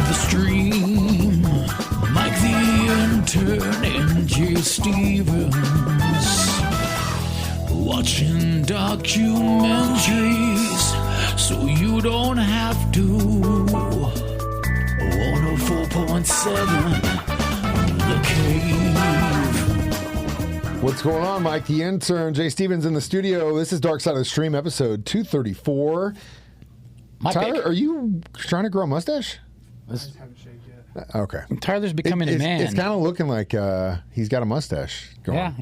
the stream, Mike the Intern and Jay Stevens, watching documentaries so you don't have to. 104.7 The Cave. What's going on, Mike the Intern? Jay Stevens in the studio. This is Dark Side of the Stream, episode 234. Tyler, are you trying to grow a mustache? I just haven't shaved yet. Okay. Tyler's becoming a man. It's kind of looking like he's got a mustache going. Yeah.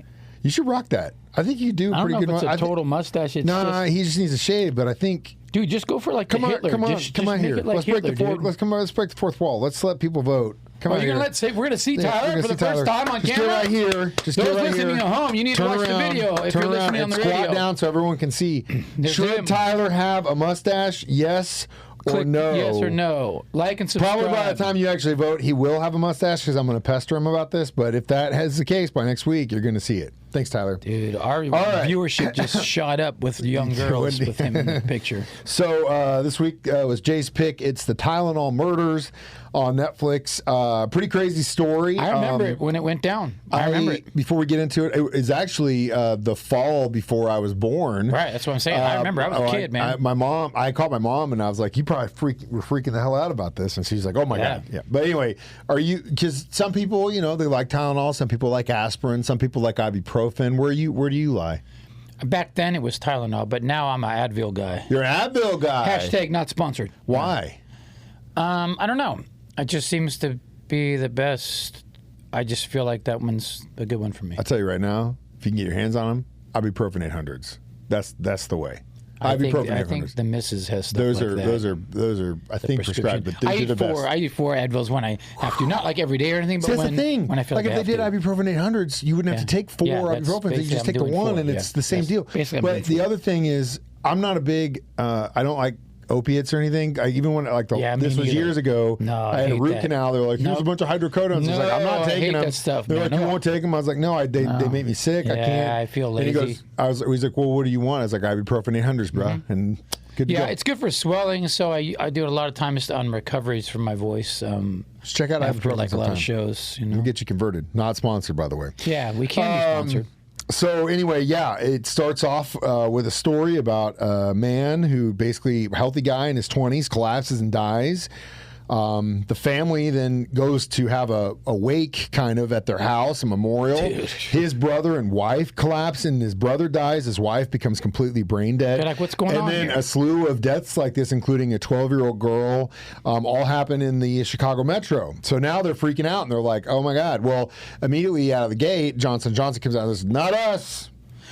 You should rock that. I think you do a pretty good. I don't know if it's a total mustache. It's he just needs a shave, but I think. Dude, just go for like come the on, Hitler. come on, just come on make here. it like Let's Hitler, break the fourth. dude. Let's break the fourth wall. Let's let people vote. Come on, you're gonna we're gonna see Yeah, Tyler for the first time on just camera. Get right here. Just Those get right listening here. at home, you need Turn to watch around, the video if turn you're listening around on the and radio. squat down so everyone can see. There's Should him. Tyler have a mustache? Yes or Click no? yes or no. Like and subscribe. Probably by the time you actually vote, he will have a mustache because I'm going to pester him about this. But if that is the case, by next week, you're going to see it. Thanks, Tyler. Dude, our viewership just shot up with young girls with him in the picture. So this week was Jay's pick. It's the Tylenol murders on Netflix. Pretty crazy story. I remember it when it went down. I remember it. Before we get into it, it was actually the fall before I was born. Right, that's what I'm saying. I remember. I was a kid, man. I called my mom and I was like, "You probably were freaking the hell out about this," and she's like, "Oh my god, yeah." But anyway, are you? Because some people, they like Tylenol. Some people like aspirin. Some people like ibuprofen. Where do you lie? Back then it was Tylenol, but now I'm an Advil guy. You're an Advil guy. Hashtag not sponsored. Why? I don't know. It just seems to be the best. I just feel like that one's a good one for me. I'll tell you right now, if you can get your hands on them, ibuprofen 800s. That's the way. I think 800s. the missus has stuff Those like are that. those are I think prescribed, but these are the best. I eat 4 Advils when I have to, not like every day or anything, but See, that's the thing. when I feel like if I they did have to. ibuprofen 800s, you wouldn't have to take 4 that's ibuprofen. You basically just I'm take the doing one, 4, and it's the same That's deal. basically I'm But doing the 4. other thing is, I'm not a big. I don't like opiates or anything. Even when this was years ago. No, I had a root that. canal. They were like, "Here's a bunch of hydrocodones." I was like, "I'm not I taking hate them." that stuff, They're man. like, "You No. won't take them?" I was like, "No, they make me sick. I Yeah, can't." I feel And lazy. he's like, "Well, what do you want?" I was like, "Ibuprofen 800s, bro." And good to go. Yeah, it's good for swelling, so I do it a lot of times on recoveries from my voice. Just check out after ibuprofen like a lot of sometime. shows. We'll get you converted. Not sponsored, by the way. Yeah, we can be sponsored. So anyway, it starts off with a story about a man who basically, a healthy guy in his 20s, collapses and dies. The family then goes to have a wake kind of at their house, a memorial. Dude. His brother and wife collapse, and his brother dies. His wife becomes completely brain dead. You're like, what's going on And then here? a slew of deaths like this, including a 12-year-old girl, all happen in the Chicago Metro. So now they're freaking out, and they're like, oh my God. Well, immediately out of the gate, Johnson & Johnson comes out and says, not us.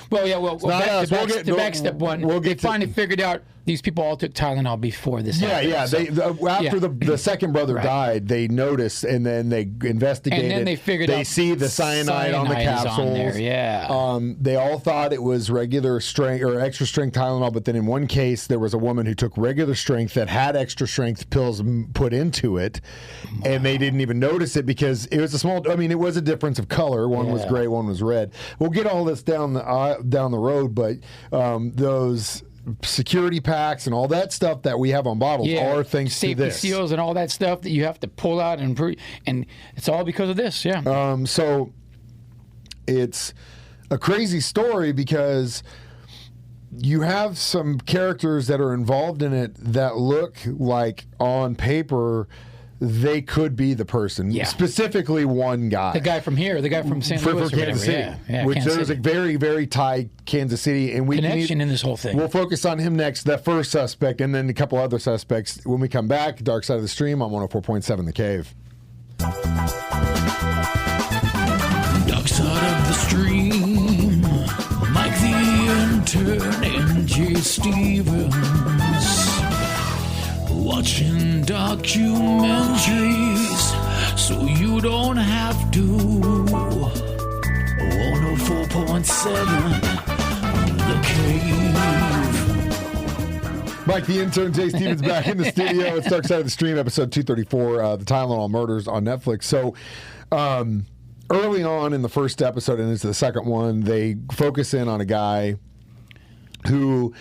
Well, not us. back step one. They finally figured out these people all took Tylenol before this happened. After the second brother died, they noticed, and then they investigated. And then they figured out see the cyanide on the is capsules. on there, yeah. They all thought it was regular strength or extra strength Tylenol, but then in one case, there was a woman who took regular strength that had extra strength pills put into it, and they didn't even notice it because it was a small. I mean, it was a difference of color. One was gray, one was red. We'll get all this down the road, but those security packs and all that stuff that we have on bottles are thanks to this. Safety seals and all that stuff that you have to pull out and it's all because of this, So it's a crazy story because you have some characters that are involved in it that look like on paper they could be the person. Yeah. Specifically one guy. The guy from here, the guy from St. Louis or Kansas City. Yeah, which Kansas there's City. a very, very tight Kansas City. And we connection in this whole thing. We'll focus on him next, that first suspect, and then a couple other suspects when we come back. Dark Side of the Stream on 104.7 The Cave. Dark Side of the Stream, Mike the Intern and Jay Stevens, watching documentaries so you don't have to. 104.7 The Cave. Mike the Intern, Jay Stevens back in the studio. It's Dark Side of the Stream, episode 234, the Tylenol murders on Netflix. So early on in the first episode and into the second one, they focus in on a guy who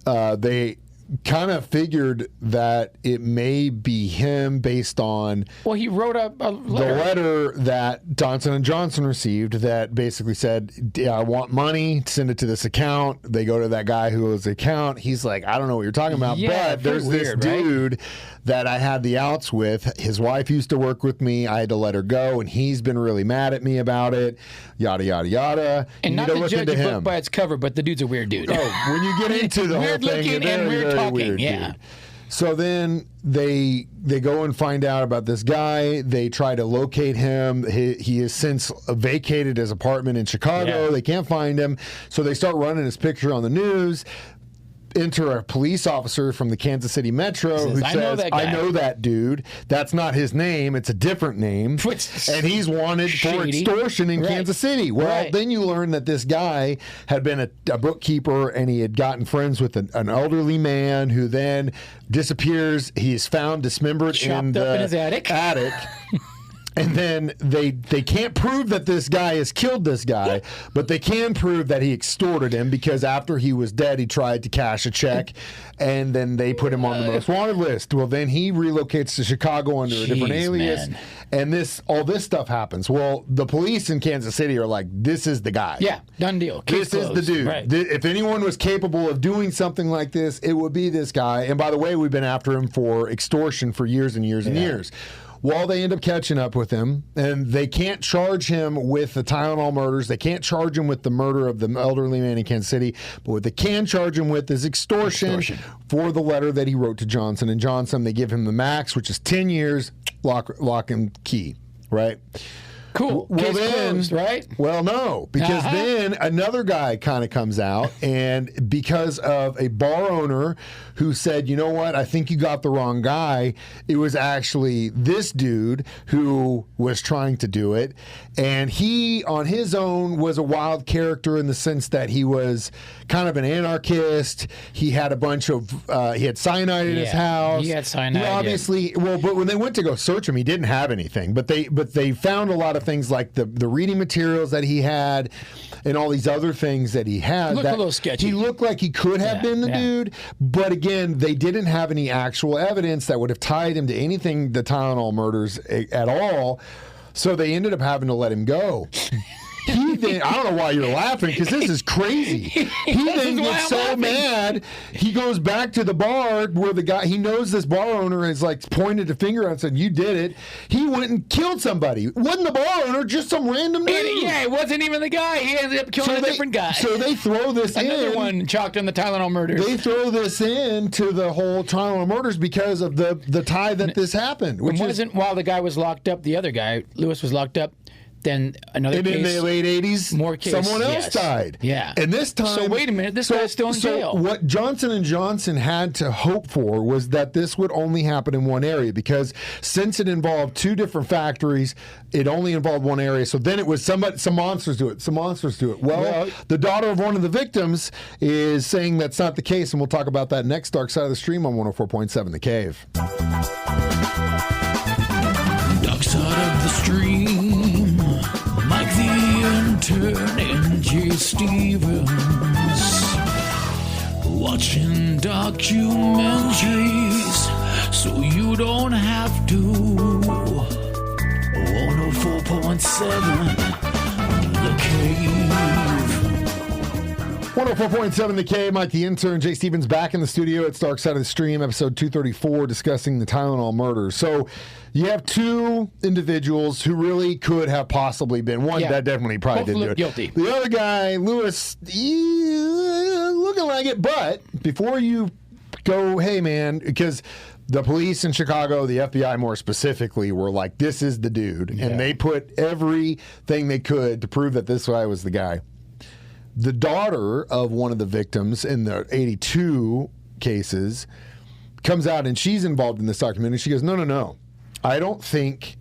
they kind of figured that it may be him based on Well, he wrote a the letter. letter that Johnson & Johnson received that basically said, I want money, send it to this account. They go to that guy who owes the account. He's like, I don't know what you're talking about, Yeah, but there's very this weird, right? dude that I had the outs with. His wife used to work with me. I had to let her go, and he's been really mad at me about it, yada, yada, yada. And You not need to look judge into a book him. by its cover, but the dude's a weird dude. Oh, when you get into the whole Weird thing, looking you're and very, weird very talking, weird, yeah. dude. So then they go and find out about this guy. They try to locate him. He has since vacated his apartment in Chicago. Yeah. They can't find him. So they start running his picture on the news. Enter a police officer from the Kansas City Metro Says, who "I know says, that guy." I know that dude. That's not his name. It's a different name. Which- And he's wanted for Shady. extortion in Right. Kansas City. Well, Right. then you learn that this guy had been a bookkeeper and he had gotten friends with an elderly man who then disappears. He is found dismembered Chopped up in his attic. And then they can't prove that this guy has killed this guy, but they can prove that he extorted him because after he was dead, he tried to cash a check, and then they put him on the most wanted list. Well, then he relocates to Chicago under a different Jeez, alias, man. and all this stuff happens. Well, the police in Kansas City are like, this is the guy. Yeah, done deal. Case This is the closed. dude. Right. If anyone was capable of doing something like this, it would be this guy. And by the way, we've been after him for extortion for years and years and years. Well, they end up catching up with him, and they can't charge him with the Tylenol murders. They can't charge him with the murder of the elderly man in Kansas City. But what they can charge him with is extortion. For the letter that he wrote to Johnson & Johnson. They give him the max, which is 10 years, lock and key, right? Cool. Well, Case then, closed, right? Well, no, because then another guy kind of comes out, and because of a bar owner who said, you know what, I think you got the wrong guy, it was actually this dude who was trying to do it. And he, on his own, was a wild character in the sense that he was kind of an anarchist. He had a bunch of, he had cyanide in his house. he had cyanide, He yeah. obviously, well, but when they went to go search him, he didn't have anything. But they found a lot of things like the reading materials that he had and all these other things that he had. Looked a little sketchy. He looked like he could have been the dude, but again, they didn't have any actual evidence that would have tied him to anything, the Tylenol murders at all. So they ended up having to let him go. He then, I don't know why you're laughing because this is crazy. He then why gets I'm so laughing. mad, he goes back to the bar where the guy, he knows this bar owner has like pointed a finger and said, you did it. He went and killed somebody. Wasn't the bar owner, just some random dude. Yeah, it wasn't even the guy. He ended up killing a different guy. So they throw this Another in. one chalked on the Tylenol murders. They throw this in to the whole Tylenol murders because of the tie that this happened. Which It wasn't while the guy was locked up, the other guy, Lewis, was locked up. Then another and case. in the late 80s, more case, someone else yes. died. Yeah. And this time... So wait a minute, this guy's still in jail. What Johnson & Johnson had to hope for was that this would only happen in one area because since it involved two different factories, it only involved one area. So then it was some monsters do it. Some monsters do it. Well, the daughter of one of the victims is saying that's not the case, and we'll talk about that next. Dark Side of the Stream on 104.7 The Cave. Dark side of the stream, like the intern and J. Stevens, watching documentaries so you don't have to. 104.7 The Cave. 104.7 The Cave, Mike the Intern, Jay Stevens back in the studio. It's Dark Side of the Stream, episode 234, discussing the Tylenol murders. So you have two individuals who really could have possibly been. One that definitely probably Both didn't do look it. guilty. The other guy, Lewis, looking like it. But before you go, hey, man, because the police in Chicago, the FBI more specifically, were like, this is the dude. And they put everything they could to prove that this guy was the guy. The daughter of one of the victims in the 82 cases comes out and she's involved in this documentary. She goes, no. I don't think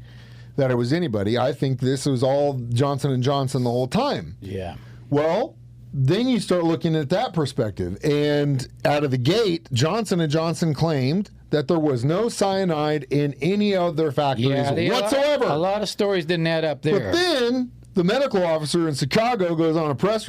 that it was anybody. I think this was all Johnson & Johnson the whole time. Yeah. Well, then you start looking at that perspective. And out of the gate, Johnson & Johnson claimed that there was no cyanide in any of their factories whatsoever. A lot of stories didn't add up there. But then the medical officer in Chicago goes on a press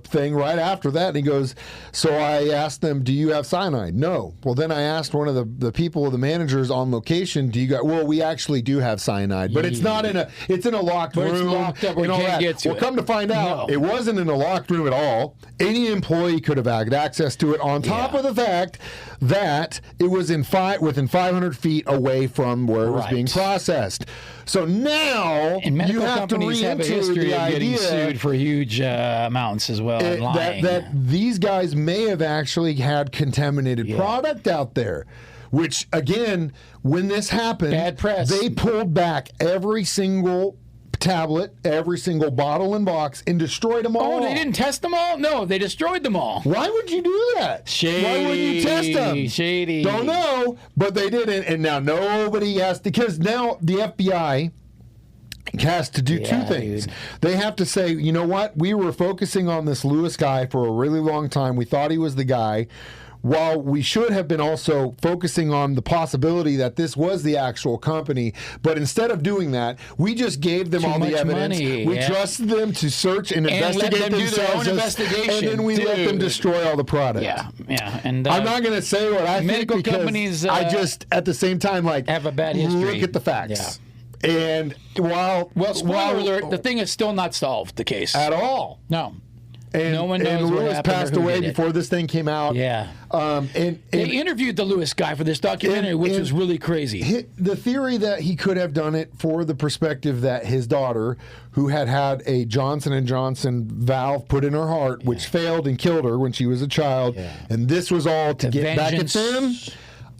thing right after that, and he goes, so I asked them, do you have cyanide? No. Well, then I asked one of the people, the managers on location, do you got? Well, we actually do have cyanide, but it's not in it's in a locked room. It's locked up. We can't get to it. Come to find out, it wasn't in a locked room at all. Any employee could have had access to it. On top of the fact that it was within 500 feet away from where it was being processed. So now you have to have a history of getting sued for huge amounts as well. And lying. That these guys may have actually had contaminated product out there. Which, again, when this happened, bad press. They pulled back every single tablet, every single bottle and box, and destroyed them all. Oh, they didn't test them all? No, they destroyed them all. Why would you do that? Shady. Why wouldn't you test them? Shady. Don't know, but they didn't. And now nobody has to, because now the FBI has to do two things. Dude. They have to say, you know what? We were focusing on this Lewis guy for a really long time. We thought he was the guy. While we should have been also focusing on the possibility that this was the actual company, but instead of doing that, we just gave them all the evidence. We trusted them to search and investigate themselves, and then we let them destroy all the product. Yeah. And I'm not going to say what I think because companies, I just, at the same time, have a bad history. Look at the facts. Yeah. And spoiler alert, the thing is still not solved, the case. At all. No. And, no one knows Lewis passed away before this thing came out. Yeah. And they interviewed the Lewis guy for this documentary, which was really crazy. The theory that he could have done it for the perspective that his daughter, who had a Johnson & Johnson valve put in her heart, which failed and killed her when she was a child, and this was all to get back at them.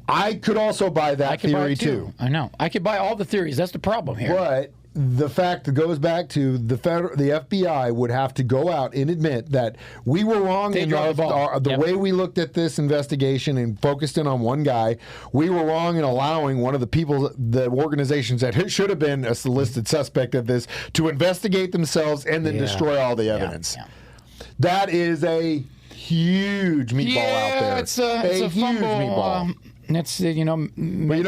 I could also buy that theory too. I know. I could buy all the theories. That's the problem here. But the fact that goes back to the FBI would have to go out and admit that we were wrong in the way we looked at this investigation and focused in on one guy. We were wrong in allowing one of the organizations that should have been a listed suspect of this to investigate themselves and then destroy all the evidence. That is a huge meatball out there. It's a huge meatball. It's but you know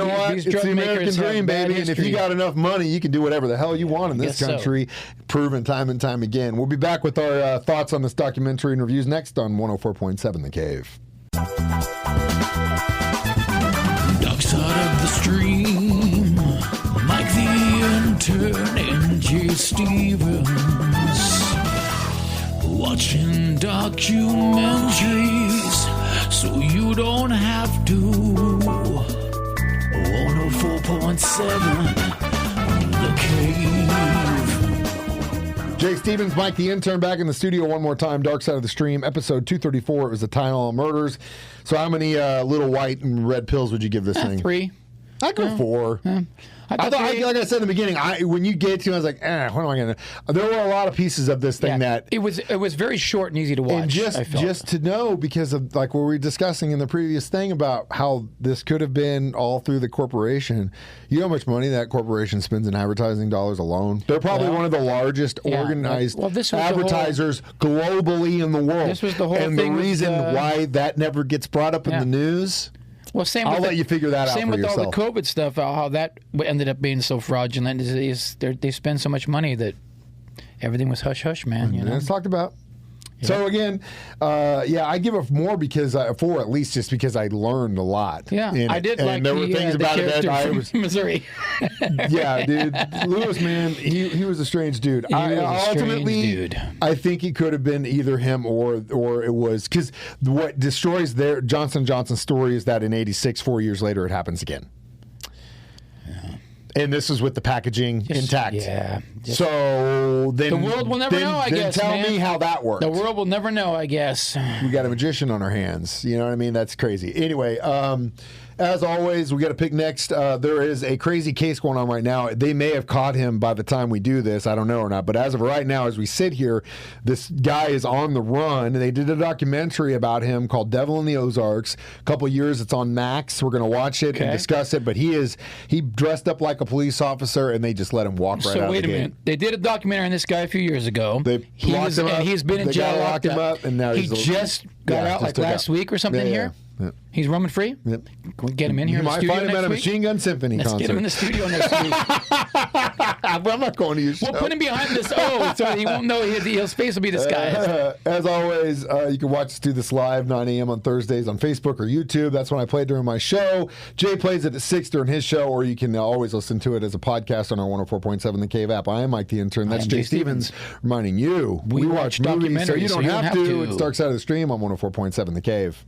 what? It's the American dream, baby. And if you got enough money, you can do whatever the hell you want in this country. Proven time and time again. We'll be back with our thoughts on this documentary and reviews next on 104.7 The Cave. Dark side of the stream, Mike the Intern and Jay Stevens, watching documentaries so you don't have to. 104.7 The Cave. Jay Stevens, Mike the Intern, back in the studio one more time. Dark Side of the Stream, episode 234. It was the Tylenol murders. So how many little white and red pills would you give this thing? 3. I'd go 4. I thought, like I said in the beginning, when you get to it, I was like, what am I going to... There were a lot of pieces of this thing that... It was very short and easy to watch. And just to know, because of like what we were discussing in the previous thing about how this could have been all through the corporation. You know how much money that corporation spends in advertising dollars alone? They're probably one of the largest organized advertisers globally in the world. This was the whole thing. And the reason why that never gets brought up in the news... Well, I'll let you figure that out for yourself. Same with all the COVID stuff, how that ended up being so fraudulent. They spend so much money that everything was hush-hush, man. You know? It's talked about. Yeah. So, again, I give it more because, at least just because I learned a lot. Yeah, I did like there were things about it that I was... Missouri. Yeah, dude. Lewis, man, he was a strange dude. Ultimately, I think he could have been either him or it was... Because what destroys their Johnson & Johnson story is that in 86, 4 years later, it happens again. And this is with the packaging intact. Yeah. So then the world will never know, I guess. Tell me how that works. The world will never know, I guess. We got a magician on our hands. You know what I mean? That's crazy. Anyway, as always, we got to pick next. There is a crazy case going on right now. They may have caught him by the time we do this. I don't know or not. But as of right now, as we sit here, this guy is on the run. They did a documentary about him called Devil in the Ozarks. A couple years. It's on Max. We're going to watch it and discuss it. But he dressed up like a police officer, and they just let him walk right out of the gate. So wait a minute. They did a documentary on this guy a few years ago. He's been in jail, locked him up, and now he just got out like last week or something here. Yep. He's roaming free? Yep. Can we get him in here You in the might studio find him next at a week? Machine Gun Symphony Let's concert. get him in the studio next week. I'm not going to your show. We'll put him behind this O so he won't know his face will be disguised. As always, you can watch us do this live 9 a.m. on Thursdays on Facebook or YouTube. That's when I play during my show. Jay plays it at 6 during his show, or you can always listen to it as a podcast on our 104.7 The Cave app. I am Mike the Intern. That's am Jay Jay Stevens Stevens. reminding you We watch movies, so you documentaries, don't have to. It's Dark Side of the Stream on 104.7 The Cave.